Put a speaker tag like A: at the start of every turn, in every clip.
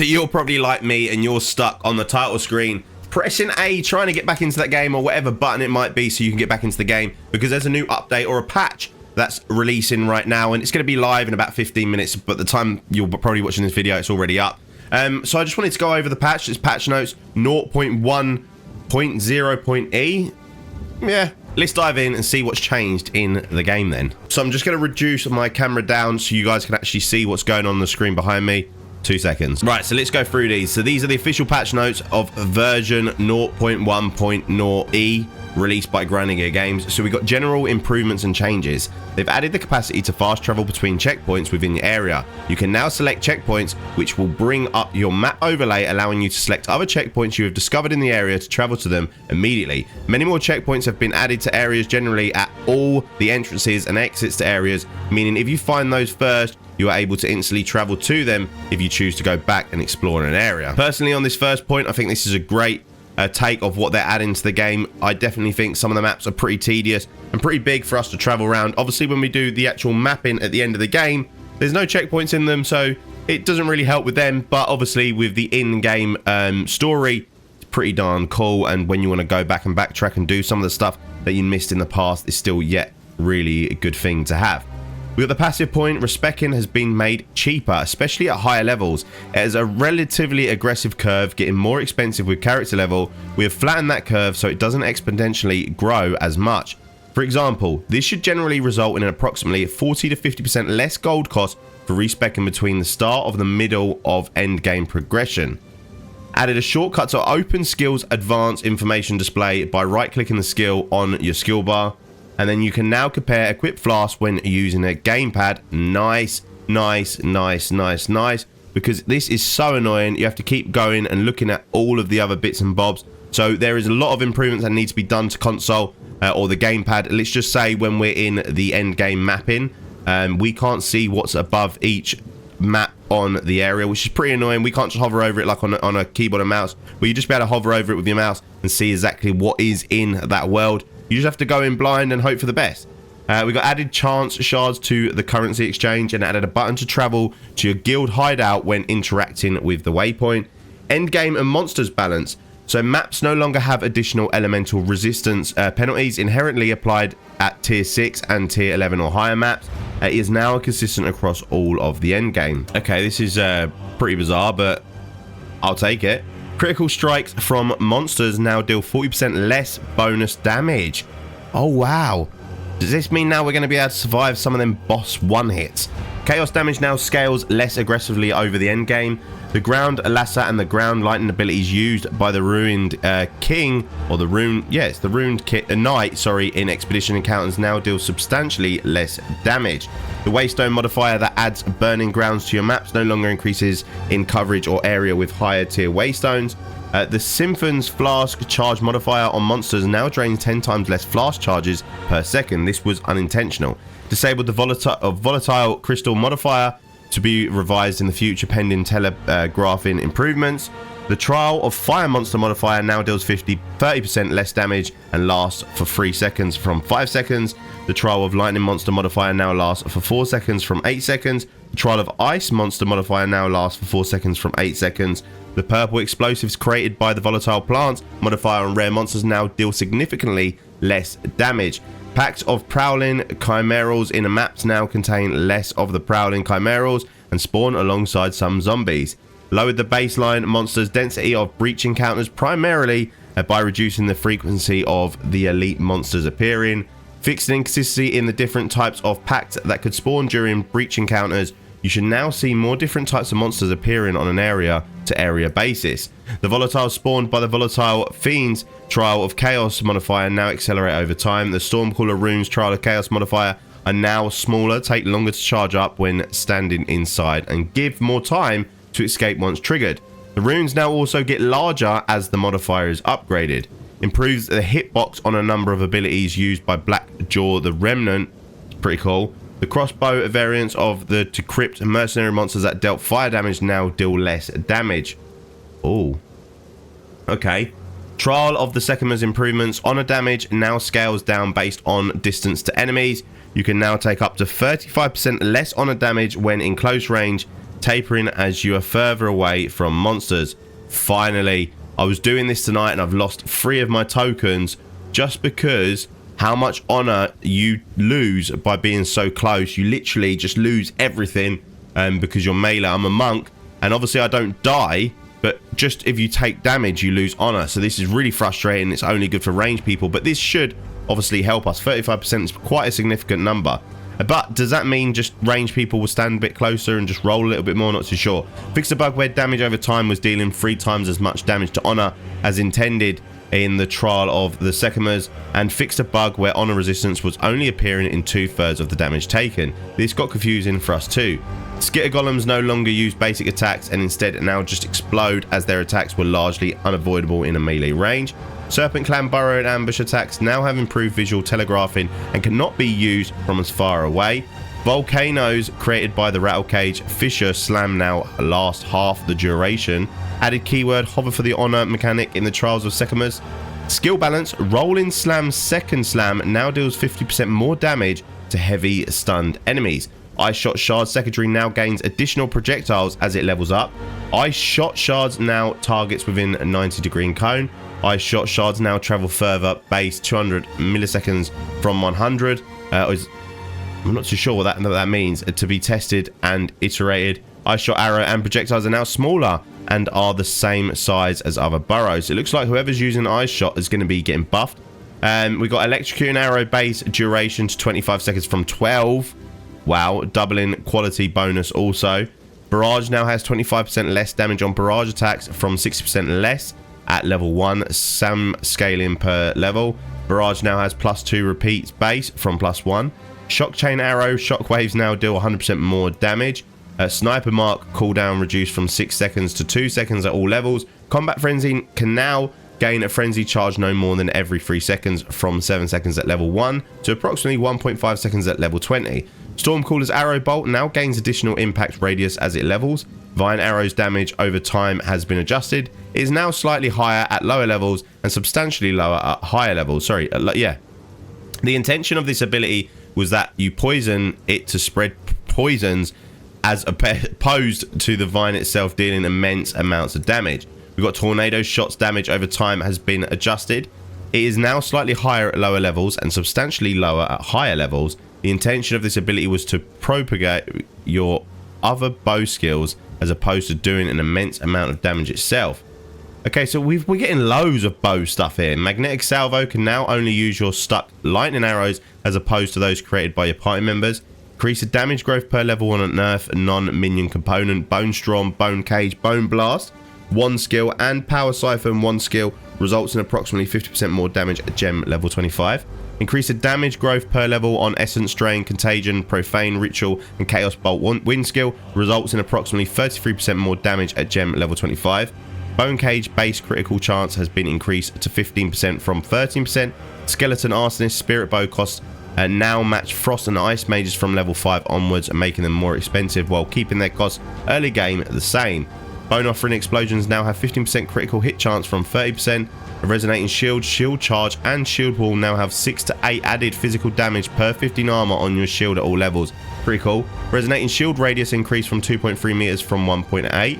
A: So you're probably like me and you're stuck on the title screen pressing A, trying to get back into that game, or whatever button it might be so you can get back into the game, because there's a new update or a patch that's releasing right now, and it's going to be live in about 15 minutes, but the time you're probably watching this video, it's already up. So I just wanted to go over the patch. It's patch notes 0.1.0.e. Yeah, let's dive in and see what's changed in the game then. So I'm just going to reduce my camera down so you guys can actually see what's going on the screen behind me. 2 seconds. Right, so let's go through these. So these are the official patch notes of version 0.1.0e released by Grinding Games. So we got general improvements and changes. They've added the capacity to fast travel between checkpoints within your area. You can now select checkpoints, which will bring up your map overlay, allowing you to select other checkpoints you have discovered in the area to travel to them immediately. Many more checkpoints have been added to areas generally at all the entrances and exits to areas, meaning if you find those first, you are able to instantly travel to them if you choose to go back and explore an area. Personally, on this first point, I think this is a great take of what they're adding to the game. I definitely think some of the maps are pretty tedious and pretty big for us to travel around. Obviously, when we do the actual mapping at the end of the game, there's no checkpoints in them, so it doesn't really help with them. But obviously, with the in-game story, it's pretty darn cool. And when you want to go back and backtrack and do some of the stuff that you missed in the past, it's still yet really a good thing to have. We got the passive point. Respeccing has been made cheaper, especially at higher levels. It is a relatively aggressive curve, getting more expensive with character level. We have flattened that curve so it doesn't exponentially grow as much. For example, this should generally result in an approximately 40 to 50% less gold cost for respeccing between the start of the middle of endgame progression. Added a shortcut to open skills advanced information display by right-clicking the skill on your skill bar. And then you can now compare equipped flasks when using a gamepad. Nice, nice, nice, nice, nice. Because this is so annoying. You have to keep going and looking at all of the other bits and bobs. So there is a lot of improvements that need to be done to console or the gamepad. Let's just say when we're in the end game mapping, we can't see what's above each map on the area, which is pretty annoying. We can't just hover over it like on a keyboard and mouse, but you just be able to hover over it with your mouse and see exactly what is in that world. You just have to go in blind and hope for the best. We got added chance shards to the currency exchange and added a button to travel to your guild hideout when interacting with the waypoint. Endgame and monsters balance. So maps no longer have additional elemental resistance penalties inherently applied at tier 6 and tier 11 or higher maps. It is now consistent across all of the endgame. Okay, this is pretty bizarre, but I'll take it. Critical strikes from monsters now deal 40% less bonus damage. Oh, wow. Does this mean now we're going to be able to survive some of them boss one hits? Chaos damage now scales less aggressively over the end game. The ground Lassa and the ground lightning abilities used by the ruined king, or the rune, yes, the ruined knight, sorry, in expedition encounters now deal substantially less damage. The waystone modifier that adds burning grounds to your maps no longer increases in coverage or area with higher tier waystones. The Symphon's flask charge modifier on monsters now drains 10 times less flask charges per second. This was unintentional. Disabled the volatile crystal modifier to be revised in the future pending telegraphing improvements. The trial of fire monster modifier now deals 30% less damage and lasts for 3 seconds from 5 seconds. The trial of lightning monster modifier now lasts for 4 seconds from 8 seconds. The trial of ice monster modifier now lasts for 4 seconds from 8 seconds. The purple explosives created by the volatile plants modifier on rare monsters now deal significantly less damage. Packs of prowling chimerals in a maps now contain less of the prowling chimerals and spawn alongside some zombies. Lowered the baseline monsters density of breach encounters primarily by reducing the frequency of the elite monsters appearing. Fixed inconsistency in the different types of packs that could spawn during breach encounters. You should now see more different types of monsters appearing on an area to area basis. The volatiles spawned by the volatile fiends trial of chaos modifier now accelerate over time. The stormcaller runes trial of chaos modifier are now smaller, take longer to charge up when standing inside, and give more time to escape once triggered. The runes now also get larger as the modifier is upgraded. Improves the hitbox on a number of abilities used by Blackjaw the Remnant. Pretty cool. The crossbow variants of the decrypt mercenary monsters that dealt fire damage now deal less damage. Oh. Okay. Trial of the Sekima's improvements. Honor damage now scales down based on distance to enemies. You can now take up to 35% less honor damage when in close range. tapering as you are further away from monsters. Finally, I was doing this tonight and I've lost 3 of my tokens just because how much honor you lose by being so close. You literally just lose everything because you're melee. I'm a monk, and obviously I don't die, but just if you take damage, you lose honor. So this is really frustrating. It's only good for ranged people, but this should obviously help us. 35% is quite a significant number. But does that mean just ranged people will stand a bit closer and just roll a little bit more? Not too sure. Fixed a bug where damage over time was dealing 3 times as much damage to honor as intended in the trial of the Sekimers, and fixed a bug where honor resistance was only appearing in 2/3 of the damage taken. This got confusing for us too. Skitter golems no longer use basic attacks and instead now just explode, as their attacks were largely unavoidable in a melee range. Serpent Clan burrow and ambush attacks now have improved visual telegraphing and cannot be used from as far away. Volcanoes created by the rattle cage fissure slam now last half the duration. Added keyword hover for the honor mechanic in the trials of Sekimers. Skill balance, rolling slam second slam now deals 50% more damage to heavy stunned enemies. Ice shot shard secondary now gains additional projectiles as it levels up. Ice shot shards now targets within a 90-degree cone. Ice shot shards now travel further, base 200 milliseconds from 100. I'm not too sure what that means. To be tested and iterated. Ice shot arrow and projectiles are now smaller and are the same size as other burrows. It looks like whoever's using ice shot is going to be getting buffed. We got electrocuting arrow base duration to 25 seconds from 12. Wow, doubling quality bonus also. Barrage now has 25% less damage on barrage attacks from 60% less at level 1. Some scaling per level. Barrage now has +2 repeats base from +1. Shock chain arrow shockwaves now deal 100% more damage. Sniper mark cooldown reduced from 6 seconds to 2 seconds at all levels. Combat frenzy can now gain a frenzy charge no more than every 3 seconds from 7 seconds at level 1 to approximately 1.5 seconds at level 20. Stormcaller's arrow bolt now gains additional impact radius as it levels. Vine arrow's damage over time has been adjusted. It is now slightly higher at lower levels and substantially lower at higher levels. The intention of this ability was that you poison it to spread poisons as opposed to the vine itself dealing immense amounts of damage. We've got tornado shots damage over time has been adjusted. It is now slightly higher at lower levels and substantially lower at higher levels. The intention of this ability was to propagate your other bow skills as opposed to doing an immense amount of damage itself. Okay, so we're getting loads of bow stuff here. Magnetic salvo can now only use your stuck lightning arrows as opposed to those created by your party members. Increase the damage growth per level on a nerf non-minion component. Bone Storm, Bone Cage, Bone Blast, 1 skill, and Power Siphon, 1 skill, results in approximately 50% more damage at gem level 25. Increase the damage growth per level on Essence Drain, Contagion, Profane, Ritual, and Chaos Bolt Wind skill, results in approximately 33% more damage at gem level 25. Bone Cage base critical chance has been increased to 15% from 13%. Skeleton Arsonist Spirit Bow costs now match Frost and Ice Mages from level 5 onwards, making them more expensive while keeping their costs early game the same. Bone Offering Explosions now have 15% critical hit chance from 30%. A Resonating Shield, Shield Charge, and Shield Wall now have 6 to 8 added physical damage per 15 armor on your shield at all levels. Pretty cool. Resonating Shield radius increased from 2.3 meters from 1.8.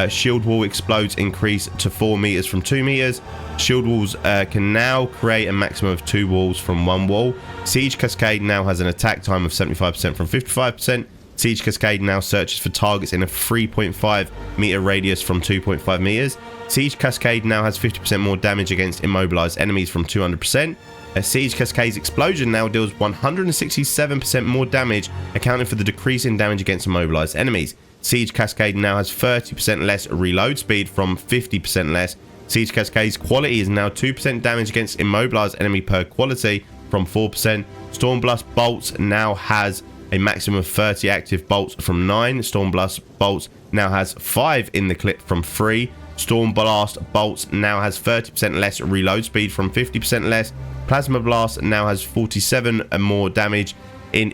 A: Shield Wall explodes increase to 4 meters from 2 meters. Shield walls can now create a maximum of 2 walls from 1 wall. Siege Cascade now has an attack time of 75% from 55%. Siege Cascade now searches for targets in a 3.5 meter radius from 2.5 meters. Siege Cascade now has 50% more damage against immobilized enemies from 200%. Siege Cascade's explosion now deals 167% more damage, accounting for the decrease in damage against immobilized enemies. Siege Cascade now has 30% less reload speed from 50% less. Siege Cascade's quality is now 2% damage against immobilized enemy per quality from 4%. Stormblast Bolts now has a maximum of 30 active bolts from 9. Stormblast Bolts now has 5 in the clip from 3. Stormblast Bolts now has 30% less reload speed from 50% less. Plasma Blast now has 47 and more damage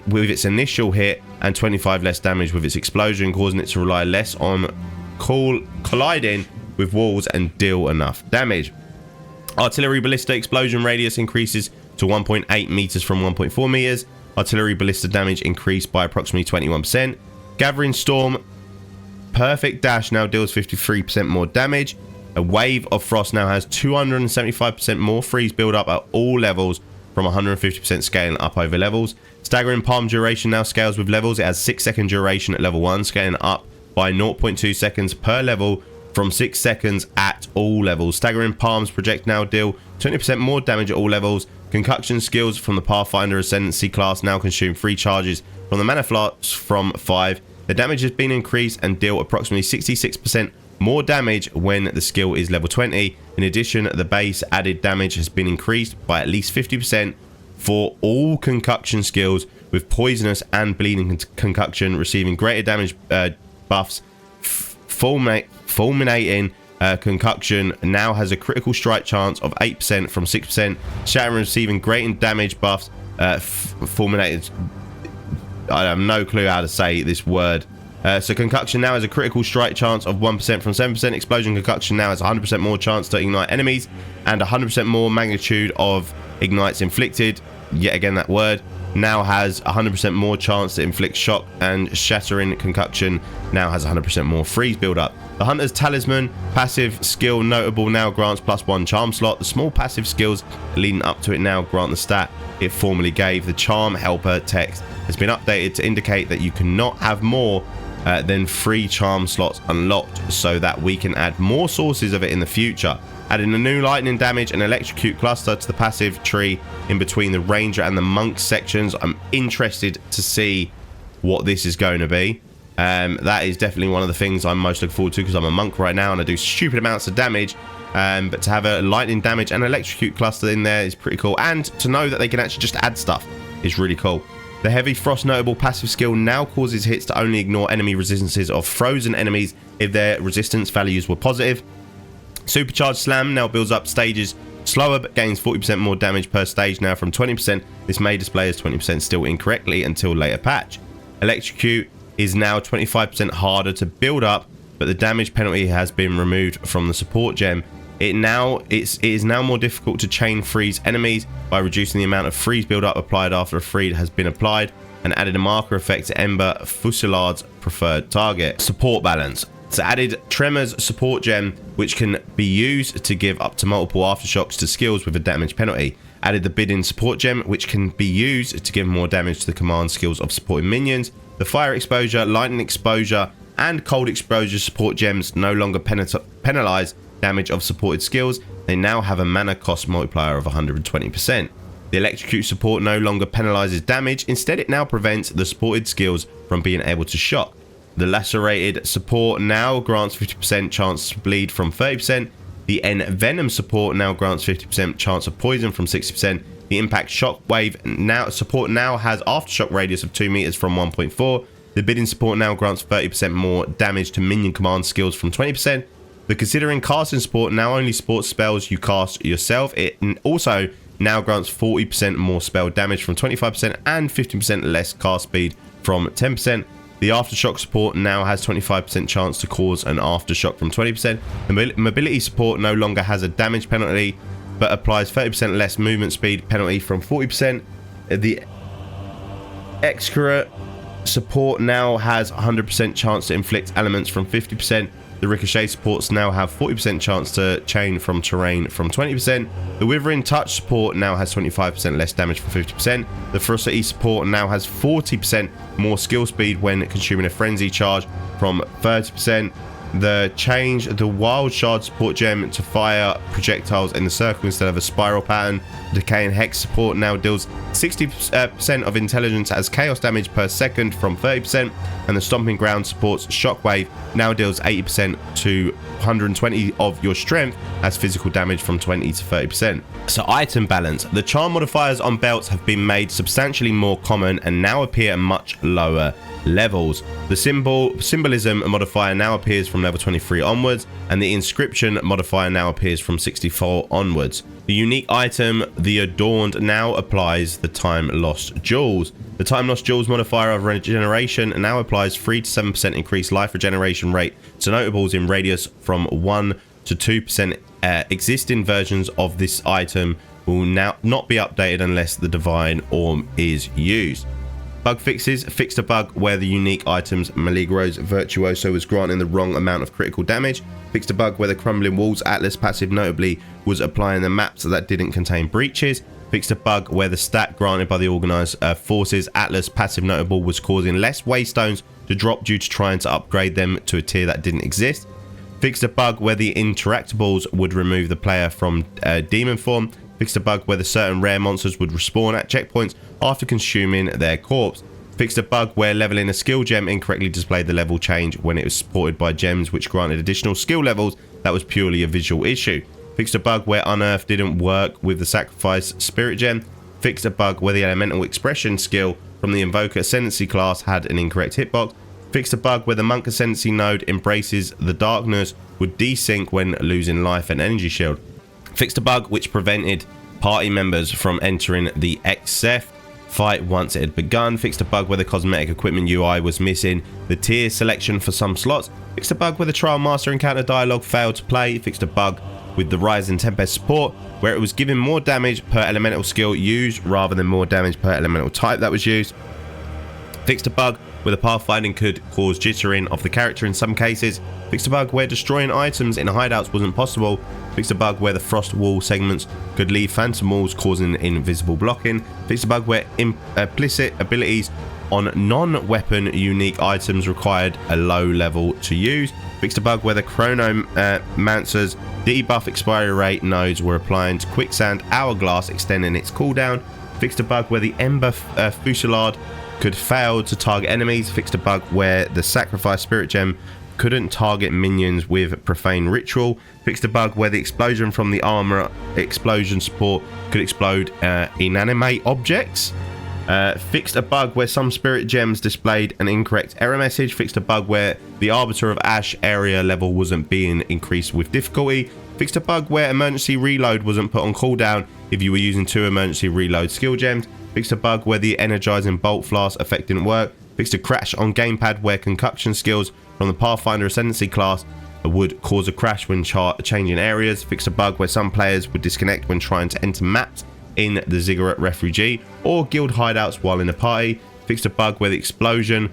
A: with its initial hit and 25 less damage with its explosion, causing it to rely less on colliding with walls and deal enough damage. Artillery Ballista explosion radius increases to 1.8 meters from 1.4 meters. Artillery Ballista damage increased by approximately 21%. Gathering Storm Perfect Dash now deals 53% more damage. A Wave of Frost now has 275% more freeze build up at all levels from 150% scaling up over levels. Staggering Palm duration now scales with levels. It has 6-second duration at level 1, scaling up by 0.2 seconds per level from 6 seconds at all levels. Staggering Palms project now deal 20% more damage at all levels. Concoction skills from the Pathfinder Ascendancy class now consume 3 charges from the Mana Flask from 5. The damage has been increased and deal approximately 66% more damage when the skill is level 20. In addition, the base added damage has been increased by at least 50% for all concoction skills, with poisonous and bleeding concoction receiving greater damage buffs. Fulminating concoction now has a critical strike chance of 8% from 6%. Shattering receiving greater damage buffs. Fulminated, I have no clue how to say this word. So Concoction now has a critical strike chance of 1% from 7%. Explosion Concoction now has 100% more chance to ignite enemies and 100% more magnitude of ignites inflicted. Yet again, that word now has 100% more chance to inflict shock, and Shattering Concoction now has 100% more freeze build up. The Hunter's Talisman passive skill notable now grants +1 charm slot. The small passive skills leading up to it now grant the stat it formerly gave. The Charm Helper text has been updated to indicate that you cannot have more than 3 charm slots unlocked, so that we can add more sources of it in the future. Adding a new lightning damage and electrocute cluster to the passive tree in between the ranger and the monk sections. I'm interested to see what this is going to be. That is definitely one of the things I'm most looking forward to, because I'm a monk right now and I do stupid amounts of damage. But to have a lightning damage and electrocute cluster in there is pretty cool, and to know that they can actually just add stuff is really cool. The Heavy Frost notable passive skill now causes hits to only ignore enemy resistances of frozen enemies if their resistance values were positive. Supercharged Slam now builds up stages slower but gains 40% more damage per stage now from 20%. This may display as 20% still incorrectly until later patch. Electrocute is now 25% harder to build up, but the damage penalty has been removed from the support gem. It is now more difficult to chain freeze enemies by reducing the amount of freeze build-up applied after a freeze has been applied, and added a marker effect to Ember Fusillard's preferred target. Support balance. It's added Tremor's support gem, which can be used to give up to multiple aftershocks to skills with a damage penalty. Added the Bidding support gem, which can be used to give more damage to the command skills of supporting minions. The Fire Exposure, Lightning Exposure, and Cold Exposure support gems no longer penalize damage of supported skills. They now have a mana cost multiplier of 120%. The Electrocute support no longer penalizes damage. Instead, it now prevents the supported skills from being able to shock. The Lacerated support now grants 50% chance to bleed from 30%. The Envenom support now grants 50% chance of poison from 60%. The Impact Shockwave support now has aftershock radius of 2 meters from 1.4. The Bidding support now grants 30% more damage to minion command skills from 20%. The Considering Casting support now only supports spells you cast yourself. It also now grants 40% more spell damage from 25% and 15% less cast speed from 10%. The Aftershock support now has 25% chance to cause an aftershock from 20%. The Mobility support no longer has a damage penalty, but applies 30% less movement speed penalty from 40%. The Excurate support now has 100% chance to inflict elements from 50%. The Ricochet supports now have 40% chance to chain from terrain from 20%. The Withering Touch support now has 25% less damage from 50%. The Ferocity support now has 40% more skill speed when consuming a Frenzy charge from 30%. The Wild Shard support gem to fire projectiles in the circle instead of a spiral pattern. The Decaying Hex support now deals 60% of intelligence as chaos damage per second from 30%, and the Stomping Ground supports Shockwave now deals 80% to 120 of your strength as physical damage from 20 to 30%. So item balance. The charm modifiers on belts have been made substantially more common and now appear at much lower levels. The symbolism modifier now appears from level 23 onwards, and the inscription modifier now appears from 64 onwards. The unique item, the Adorned, now applies the Time Lost Jewels. The Time Lost Jewels modifier of regeneration now applies 3 to 7% increased life regeneration rate to notables in radius from 1 to 2%. Existing versions of this item will now not be updated unless the Divine Orb is used. Bug fixes: fixed a bug where the unique items Maligro's Virtuoso was granting the wrong amount of critical damage. Fixed a bug where the Crumbling Walls Atlas passive notably was applying the maps that didn't contain breaches. Fixed a bug where the stat granted by the Organized Forces Atlas passive notable was causing less waystones to drop due to trying to upgrade them to a tier that didn't exist. Fixed a bug where the interactables would remove the player from demon form. Fixed a bug where the certain rare monsters would respawn at checkpoints after consuming their corpse. Fixed a bug where leveling a skill gem incorrectly displayed the level change when it was supported by gems which granted additional skill levels that was purely a visual issue. Fixed a bug where Unearth didn't work with the Sacrifice Spirit Gem. Fixed a bug where the Elemental Expression skill from the Invoker Ascendancy class had an incorrect hitbox. Fixed a bug where the Monk Ascendancy node Embraces the Darkness would desync when losing life and energy shield. Fixed a bug which prevented party members from entering the XF fight once it had begun. Fixed a bug where the cosmetic equipment UI was missing the tier selection for some slots. Fixed a bug where the Trial Master encounter dialogue failed to play. Fixed a bug with the Rise in Tempest support where it was giving more damage per elemental skill used rather than more damage per elemental type that was used. Fixed a bug where the pathfinding could cause jittering of the character in some cases. Fixed a bug where destroying items in hideouts wasn't possible. Fixed a bug where the frost wall segments could leave phantom walls causing invisible blocking. Fixed a bug where implicit abilities on non-weapon unique items required a low level to use. Fixed a bug where the Chronomancer's debuff expiry rate nodes were applying to Quicksand Hourglass, extending its cooldown. Fixed a bug where the Ember Fusillade could fail to target enemies. Fixed a bug where the Sacrifice Spirit Gem couldn't target minions with Profane Ritual. Fixed a bug where the explosion from the armor explosion support could explode inanimate objects. Fixed a bug where some spirit gems displayed an incorrect error message. Fixed a bug where the Arbiter of Ash area level wasn't being increased with difficulty. Fixed a bug where emergency reload wasn't put on cooldown if you were using 2 emergency reload skill gems. Fixed a bug where the energizing bolt flask effect didn't work. Fixed a crash on gamepad where concuction skills from the Pathfinder Ascendancy class would cause a crash when changing areas. Fixed a bug where some players would disconnect when trying to enter maps in the Ziggurat Refugee or guild hideouts while in a party. Fixed a bug where the explosion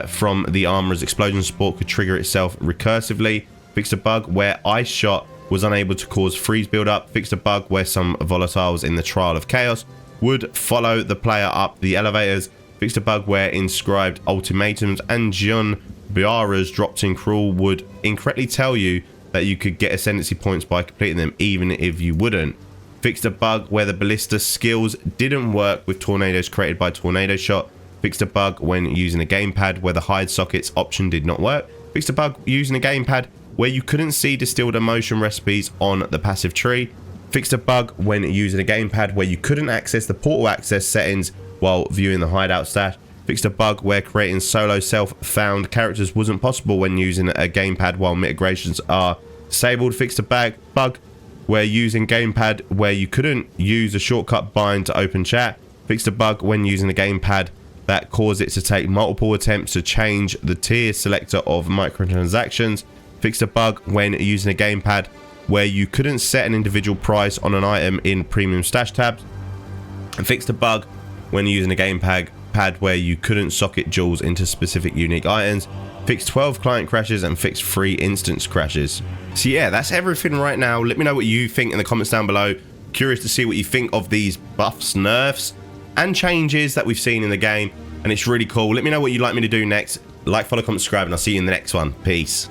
A: from the armorer's explosion support could trigger itself recursively. Fixed a bug where Ice Shot was unable to cause freeze build-up. Fixed a bug where some volatiles in the Trial of Chaos would follow the player up the elevators. Fixed a bug where inscribed ultimatums and Jun Biara's dropped in Cruel would incorrectly tell you that you could get ascendancy points by completing them even if you wouldn't. Fixed a bug where the ballista skills didn't work with tornadoes created by Tornado Shot. Fixed a bug when using a gamepad where the hide sockets option did not work. Fixed a bug using a gamepad where you couldn't see distilled emotion recipes on the passive tree. Fixed a bug when using a gamepad where you couldn't access the portal access settings while viewing the hideout stash. Fixed a bug where creating solo self-found characters wasn't possible when using a gamepad while mitigations are disabled. Fixed a bug where using gamepad where you couldn't use a shortcut bind to open chat. Fixed a bug when using a gamepad that caused it to take multiple attempts to change the tier selector of microtransactions. Fixed a bug when using a gamepad where you couldn't set an individual price on an item in premium stash tabs. And fixed a bug when using a gamepad where you couldn't socket jewels into specific unique items. Fixed 12 client crashes and fixed 3 instance crashes. So yeah, that's everything right now. Let me know what you think in the comments down below. Curious to see what you think of these buffs, nerfs, and changes that we've seen in the game. And it's really cool. Let me know what you'd like me to do next. Like, follow, comment, subscribe, and I'll see you in the next one. Peace.